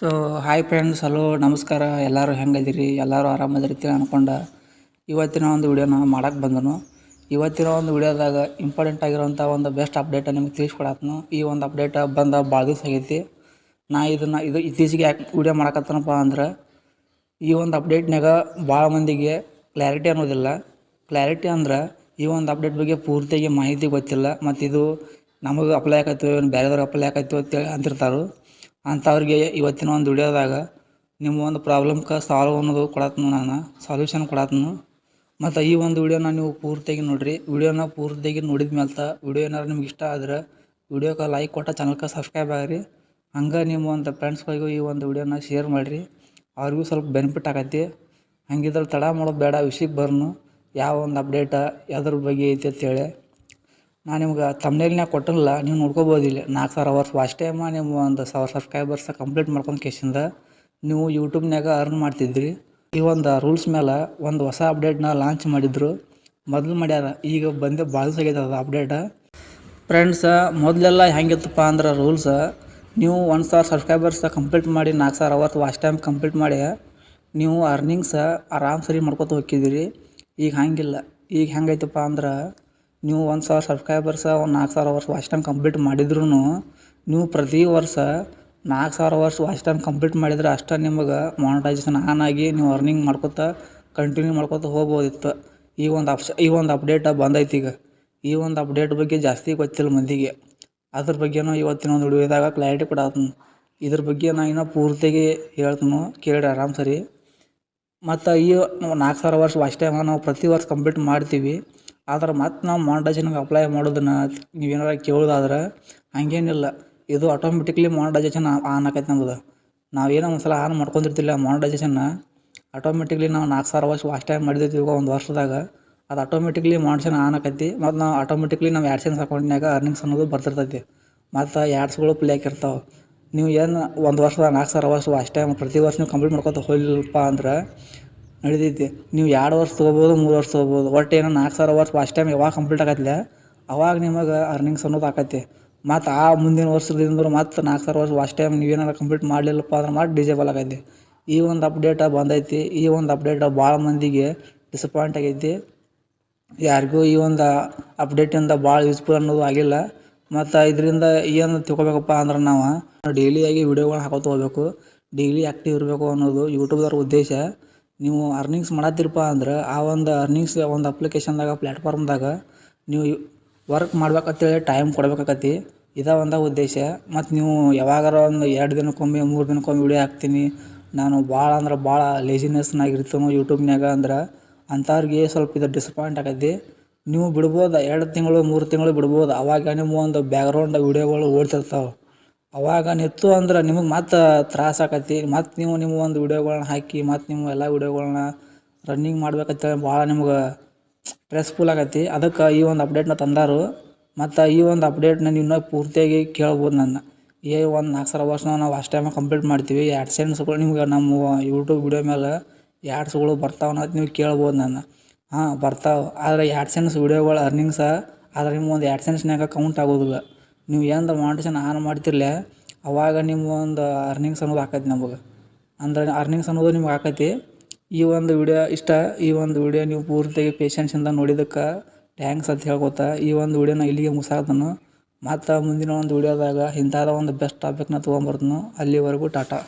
So hi friends, hello ನಮಸ್ಕಾರ. ಎಲ್ಲರೂ ಹೆಂಗದಿರಿ? ಎಲ್ಲರೂ ಆರಾಮದಿರ್ತೀರಿ ಅನ್ಕೊಂಡು ಇವತ್ತಿನ ಒಂದು ವಿಡಿಯೋನ ಮಾಡಕ್ಕೆ ಬಂದನು. ಇವತ್ತಿನ ಒಂದು ವಿಡಿಯೋದಾಗ ಇಂಪಾರ್ಟೆಂಟ್ ಆಗಿರೋಂಥ ಒಂದು ಬೆಸ್ಟ್ ಅಪ್ಡೇಟ್ ನಿಮ್ಗೆ ತಿಳಿಸ್ಕೊಡತ್ನು. ಈ ಒಂದು ಅಪ್ಡೇಟ್ ಬಂದ ಭಾಳ ದಿವಸ ಆಗೈತಿ. ನಾ ಇದು ಇತ್ತೀಚೆಗೆ ಯಾಕೆ ವಿಡಿಯೋ ಮಾಡಕತ್ತನಪ್ಪ ಅಂದ್ರೆ, ಈ ಒಂದು ಅಪ್ಡೇಟ್ನಾಗ ಭಾಳ ಮಂದಿಗೆ ಕ್ಲಾರಿಟಿ ಅನ್ನೋದಿಲ್ಲ. ಕ್ಲಾರಿಟಿ ಅಂದ್ರೆ ಈ ಒಂದು ಅಪ್ಡೇಟ್ ಬಗ್ಗೆ ಪೂರ್ತಿಯಾಗಿ ಮಾಹಿತಿ ಗೊತ್ತಿಲ್ಲ. ಮತ್ತು ಇದು ನಮಗೆ ಅಪ್ಲೈ ಆಕೈತಿವೋ ಬೇರೆದವ್ರಿಗೆ ಅಪ್ಲೈ ಆಕೈತಿವೋ ಅಂತೇಳಿ ಅಂತಿರ್ತಾರೆ. ಅಂಥವ್ರಿಗೆ ಇವತ್ತಿನ ಒಂದು ವಿಡಿಯೋದಾಗ ನಿಮ್ಮ ಒಂದು ಪ್ರಾಬ್ಲಮ್ಗೆ ಸಾಲ್ವ್ ಅನ್ನೋದು ಕೊಡತ್ನು, ನಾನು ಸಾಲ್ಯೂಷನ್ ಕೊಡತ್ನು. ಮತ್ತು ಈ ಒಂದು ವಿಡಿಯೋನ ನೀವು ಪೂರ್ತಿಯಾಗಿ ನೋಡಿರಿ. ವಿಡಿಯೋನ ಪೂರ್ತಿಯಾಗಿ ನೋಡಿದ ಮೇಲೆ ವಿಡಿಯೋ ಏನಾರು ನಿಮ್ಗೆ ಇಷ್ಟ ಆದ್ರೆ ವಿಡಿಯೋಕ್ಕೆ ಲೈಕ್ ಕೊಟ್ಟು ಚಾನಲ್ಗೆ ಸಬ್ಸ್ಕ್ರೈಬ್ ಆಗಿರಿ. ಹಂಗೆ ನಿಮ್ಮ ಒಂದು ಫ್ರೆಂಡ್ಸ್ಗಳಿಗೂ ಈ ಒಂದು ವಿಡಿಯೋನ ಶೇರ್ ಮಾಡಿರಿ, ಅವ್ರಿಗೂ ಸ್ವಲ್ಪ ಬೆನಿಫಿಟ್ ಆಗೈತಿ. ಹಂಗಿದ್ರೆ ತಡ ಮಾಡೋದು ಬೇಡ, ವಿಷಯಕ್ಕೆ ಬರ್ನು ಯಾವ ಒಂದು ಅಪ್ಡೇಟ ಯಾವ್ದ್ರ ಬಗ್ಗೆ ಐತಿ ಅಂತೇಳಿ. ನಾನು ನಿಮ್ಗೆ ತಮ್ನೇಲ್ನಾಗ ಕೊಟ್ಟಿಲ್ಲ, ನೀವು ನೋಡ್ಕೋಬೋದಿಲ್ಲ. 4000 ಅವರ್ಸ್ ವಾಚ್ ಟೈಮ್ ನಿಮ್ಮ ಒಂದು 1000 ಸಬ್ಸ್ಕ್ರೈಬರ್ಸ್ ಕಂಪ್ಲೀಟ್ ಮಾಡ್ಕೊಂಡು ಕೇಸಿಂದ ನೀವು ಯೂಟ್ಯೂಬ್ನಾಗ ಅರ್ನ್ ಮಾಡ್ತಿದ್ರಿ. ಈ ಒಂದು ರೂಲ್ಸ್ ಮೇಲೆ ಒಂದು ಹೊಸ ಅಪ್ಡೇಟ್ನ ಲಾಂಚ್ ಮಾಡಿದ್ರು. ಮೊದಲು ಮಾಡ್ಯಾರ, ಈಗ ಬಂದು ಭಾಳ ದಿವಸ ಆಗೈತೆ ಅದು ಅಪ್ಡೇಟ. ಫ್ರೆಂಡ್ಸ, ಮೊದಲೆಲ್ಲ ಹೆಂಗಿತ್ತಪ್ಪ ಅಂದ್ರೆ ರೂಲ್ಸ, ನೀವು 1000 ಸಬ್ಸ್ಕ್ರೈಬರ್ಸ್ ಕಂಪ್ಲೀಟ್ ಮಾಡಿ 4000 ಅವರ್ಸ್ ವಾಚ್ ಟೈಮ್ ಕಂಪ್ಲೀಟ್ ಮಾಡಿ ನೀವು ಅರ್ನಿಂಗ್ಸ ಆರಾಮ್ ಸರಿ ಮಾಡ್ಕೊತ ಹೋಗಿದ್ದೀರಿ. ಈಗ ಹಂಗಿಲ್ಲ. ಈಗ ಹೆಂಗೈತಪ್ಪ ಅಂದ್ರೆ, ನೀವು 1000 ಸಬ್ಸ್ಕ್ರೈಬರ್ಸ 4000 ಅವರ್ಸ್ ವಾಚ್ ಟೈಮ್ ಕಂಪ್ಲೀಟ್ ಮಾಡಿದ್ರೂ ನೀವು ಪ್ರತಿ ವರ್ಷ 4000 ಅವರ್ಸ್ ವಾಚ್ ಟೈಮ್ ಕಂಪ್ಲೀಟ್ ಮಾಡಿದ್ರೆ ಅಷ್ಟೇ ನಿಮಗೆ ಮಾನಿಟೈಸೇಷನ್ ಆನ್ ಆಗಿ ನೀವು ಅರ್ನಿಂಗ್ ಮಾಡ್ಕೊತ ಕಂಟಿನ್ಯೂ ಮಾಡ್ಕೊತ ಹೋಗ್ಬೋದಿತ್ತು. ಈ ಒಂದು ಅಪ್ಡೇಟ್ ಬಂದೈತಿ ಈಗ. ಈ ಒಂದು ಅಪ್ಡೇಟ್ ಬಗ್ಗೆ ಜಾಸ್ತಿ ಗೊತ್ತಿಲ್ಲ ಮಂದಿಗೆ. ಅದ್ರ ಬಗ್ಗೆನೂ ಇವತ್ತಿನ ಒಂದು ವಿಡಿಯೋದಾಗ ಕ್ಲಾರಿಟಿ ಕೊಡತ್ನು. ಇದ್ರ ಬಗ್ಗೆ ನಾನು ಇನ್ನೂ ಪೂರ್ತಿಯಾಗಿ ಹೇಳ್ತೀನಿ, ಕೇಳಿ ಆರಾಮ್ ಸರಿ. ಮತ್ತು ಈ 4000 ಅವರ್ಸ್ ವಾಚ್ ಟೈಮ್ ನಾವು ಪ್ರತಿ ವರ್ಷ ಕಂಪ್ಲೀಟ್ ಮಾಡ್ತೀವಿ. ಆದ್ರೆ ಮತ್ತು ನಾವು ಮಾನಿಟೈಸೇಷನ್ಗೆ ಅಪ್ಲೈ ಮಾಡೋದನ್ನು ನೀವೇನಾರ ಕೇಳೋದಾದ್ರೆ ಹಂಗೇನಿಲ್ಲ. ಇದು ಆಟೋಮೆಟಿಕ್ಲಿ ಮಾನಿಟೈಸೇಷನ್ ಆನ್ ಆಕೈತೆ ನಮ್ದು. ನಾವೇನೋ ಒಂದು ಸಲ ಆನ್ ಮಾಡ್ಕೊಂಡಿರ್ತಿಲ್ಲ ಮಾನಿಟೈಸೇಷನ್ನ, ಆಟೋಮೆಟಿಕ್ಲಿ ನಾವು 4000 ಅವರ್ಸ್ ವಾಚ್ ಟೈಮ್ ಮಾಡಿರ್ತೀವಿ ಒಂದು ವರ್ಷದಾಗ, ಅದು ಆಟೋಮೆಟಿಕ್ಲಿ ಮಾನಿಟೈಸೇಷನ್ ಆನ್ ಆಕೈತಿ. ಮತ್ತು ನಾವು ಆಟೋಮೆಟಿಕ್ಲಿ ನಮ್ಮ ಆ್ಯಡ್ಸೆನ್ಸ್ ಅಕೌಂಟ್ನಾಗ ಅರ್ನಿಂಗ್ಸ್ ಅನ್ನೋದು ಬರ್ತಿರ್ತೈತಿ. ಮತ್ತು ಆ್ಯಡ್ಸ್ಗಳು ಪ್ಲೇ ಆಗಿರ್ತಾವೆ. ನೀವು ಏನು ಒಂದು ವರ್ಷದ 4000 ಅವರ್ಸ್ ವಾಚ್ ಟೈಮ್ ಪ್ರತಿ ವರ್ಷ ನೀವು ಕಂಪ್ಲೀಟ್ ಮಾಡ್ಕೊತ ಹೋಗ್ಲಿಲ್ಲಪ್ಪ ಅಂದ್ರೆ ನಡಿತೈತಿ. ನೀವು 2 ವರ್ಷ ತೊಗೋಬೋದು, 3 ವರ್ಷ ತೊಗೋಬೋದು. ಒಟ್ಟು ಏನೋ 4000 ಅವರ್ಸ್ ವಾಚ್ ಟೈಮ್ ಯಾವಾಗ ಕಂಪ್ಲೀಟ್ ಆಗತ್ತಿಲ್ಲ ಅವಾಗ ನಿಮಗೆ ಅರ್ನಿಂಗ್ಸ್ ಅನ್ನೋದು ಆಕೈತಿ. ಮತ್ತು ಆ ಮುಂದಿನ ವರ್ಷದಿಂದ ಮತ್ತು 4000 ಅವರ್ಸ್ ವಾಚ್ ಟೈಮ್ ನೀವೇನಾರು ಕಂಪ್ಲೀಟ್ ಮಾಡಲಿಲ್ಲಪ್ಪ ಅಂದ್ರೆ ಮತ್ತೆ ಡಿಸೇಬಲ್ ಆಗೈತಿ. ಈ ಒಂದು ಅಪ್ಡೇಟ ಬಂದೈತಿ. ಈ ಒಂದು ಅಪ್ಡೇಟ ಭಾಳ ಮಂದಿಗೆ ಡಿಸಪಾಯಿಂಟ್ ಆಗೈತಿ. ಯಾರಿಗೂ ಈ ಒಂದು ಅಪ್ಡೇಟಿಂದ ಭಾಳ ಯೂಸ್ಫುಲ್ ಅನ್ನೋದು ಆಗಿಲ್ಲ. ಮತ್ತು ಇದರಿಂದ ಏನು ತಿಳ್ಕೊಬೇಕಪ್ಪ ಅಂದ್ರೆ, ನಾವು ಡೈಲಿಯಾಗಿ ವಿಡಿಯೋಗಳನ್ನ ಹಾಕೋತ ಹೋಗ್ಬೇಕು, ಡೈಲಿ ಆ್ಯಕ್ಟಿವ್ ಇರಬೇಕು ಅನ್ನೋದು ಯೂಟ್ಯೂಬ್ದವ್ರ ಉದ್ದೇಶ. ನೀವು ಅರ್ನಿಂಗ್ಸ್ ಮಾಡತ್ತೀರಪ್ಪ ಅಂದ್ರೆ ಆ ಒಂದು ಅರ್ನಿಂಗ್ಸ್ ಒಂದು ಅಪ್ಲಿಕೇಶನ್ದಾಗ ಪ್ಲ್ಯಾಟ್ಫಾರ್ಮ್ದಾಗ ನೀವು ವರ್ಕ್ ಮಾಡ್ಬೇಕಂತೇಳಿ ಟೈಮ್ ಕೊಡ್ಬೇಕಾಕತಿ. ಇದೇ ಒಂದು ಉದ್ದೇಶ. ಮತ್ತು ನೀವು ಯಾವಾಗಾರ ಒಂದು 2 ದಿನಕ್ಕೊಮ್ಮೆ 3 ದಿನಕ್ಕೊಮ್ಮೆ ವಿಡಿಯೋ ಹಾಕ್ತೀನಿ, ನಾನು ಭಾಳ ಅಂದ್ರೆ ಭಾಳ ಲೇಜಿನೆಸ್ನಾಗ ಇರ್ತೀನೋ ಯೂಟ್ಯೂಬ್ನಾಗ ಅಂದ್ರೆ ಅಂಥವ್ರಿಗೆ ಸ್ವಲ್ಪ ಇದು ಡಿಸಪಾಯಿಂಟ್ ಆಗೈತಿ. ನೀವು ಬಿಡ್ಬೋದು, 2 ತಿಂಗಳು 3 ತಿಂಗಳು ಬಿಡ್ಬೋದು. ಅವಾಗ ನಿಮ್ಮ ಒಂದು ಬ್ಯಾಕ್ಗ್ರೌಂಡ್ ವೀಡಿಯೋಗಳು ಓಡ್ತಿರ್ತಾವೆ. ಅವಾಗ ನಿಂತು ಅಂದ್ರೆ ನಿಮಗೆ ಮತ್ತೆ ತ್ರಾಸ ಆಕತಿ. ಮತ್ತು ನೀವು ನಿಮ್ಮ ಒಂದು ವೀಡಿಯೋಗಳ್ನ ಹಾಕಿ ಮತ್ತು ನಿಮ್ಮ ಎಲ್ಲ ವೀಡಿಯೋಗಳ್ನ ರನ್ನಿಂಗ್ ಮಾಡ್ಬೇಕಂತೇಳಿ ಭಾಳ ನಿಮ್ಗೆ ಸ್ಟ್ರೆಸ್ಫುಲ್ ಆಗೈತಿ. ಅದಕ್ಕೆ ಈ ಒಂದು ಅಪ್ಡೇಟ್ನ ತಂದಾರು. ಮತ್ತು ಈ ಒಂದು ಅಪ್ಡೇಟ್ನ ನೀವು ಇನ್ನೂ ಪೂರ್ತಿಯಾಗಿ ಕೇಳ್ಬೋದು. ಒಂದು 4000 ಅವರ್ಸ್ನ ನಾವು ವಾಚ್ ಟೈಮ್ ಕಂಪ್ಲೀಟ್ ಮಾಡ್ತೀವಿ, ಆ್ಯಡ್ಸೆನ್ಸ್ಗಳು ನಿಮ್ಗೆ ನಮ್ಮ ಯೂಟ್ಯೂಬ್ ವಿಡಿಯೋ ಮೇಲೆ ಆ್ಯಡ್ಸ್ಗಳು ಬರ್ತಾವೆ ಅಂತ ನೀವು ಕೇಳ್ಬೋದು. ಹಾಂ, ಬರ್ತಾವೆ. ಆದರೆ ಆ್ಯಡ್ಸೆನ್ಸ್ ವೀಡಿಯೋಗಳು ಅರ್ನಿಂಗ್ಸ ಆದರೆ ನಿಮ್ಮ ಒಂದು ಆ್ಯಡ್ಸೆನ್ಸ್ನಾಗ ಕೌಂಟ್ ಆಗೋದಿಲ್ಲ. ನೀವು ಏನು ಮಾನಿಟೈಸೇಷನ್ ಆನ್ ಮಾಡ್ತಿರಲ್ಲ ಅವಾಗ ನಿಮ್ಮ ಒಂದು ಅರ್ನಿಂಗ್ಸ್ ಅನ್ನೋದು ಆಕೈತಿ ನಮಗೆ. ಅಂದ್ರೆ ಅರ್ನಿಂಗ್ಸ್ ಅನ್ನೋದು ನಿಮ್ಗೆ ಆಕೈತಿ. ಈ ಒಂದು ವಿಡಿಯೋ ಇಷ್ಟ. ಈ ಒಂದು ವಿಡಿಯೋ ನೀವು ಪೂರ್ತಿಯಾಗಿ ಪೇಷನ್ಸಿಂದ ನೋಡಿದ್ದಕ್ಕೆ ಥ್ಯಾಂಕ್ಸ್ ಅಂತ ಹೇಳ್ಕೊತಾ ಈ ಒಂದು ವಿಡಿಯೋನ ಇಲ್ಲಿಗೆ ಮುಗಿಸಾಕತ್ತನು. ಮತ್ತು ಮುಂದಿನ ಒಂದು ವಿಡಿಯೋದಾಗ ಇಂಥದ ಒಂದು ಬೆಸ್ಟ್ ಟಾಪಿಕ್ನ ತೊಗೊಂಬರ್ತೀನಿ. ಅಲ್ಲಿವರೆಗೂ ಟಾಟಾ.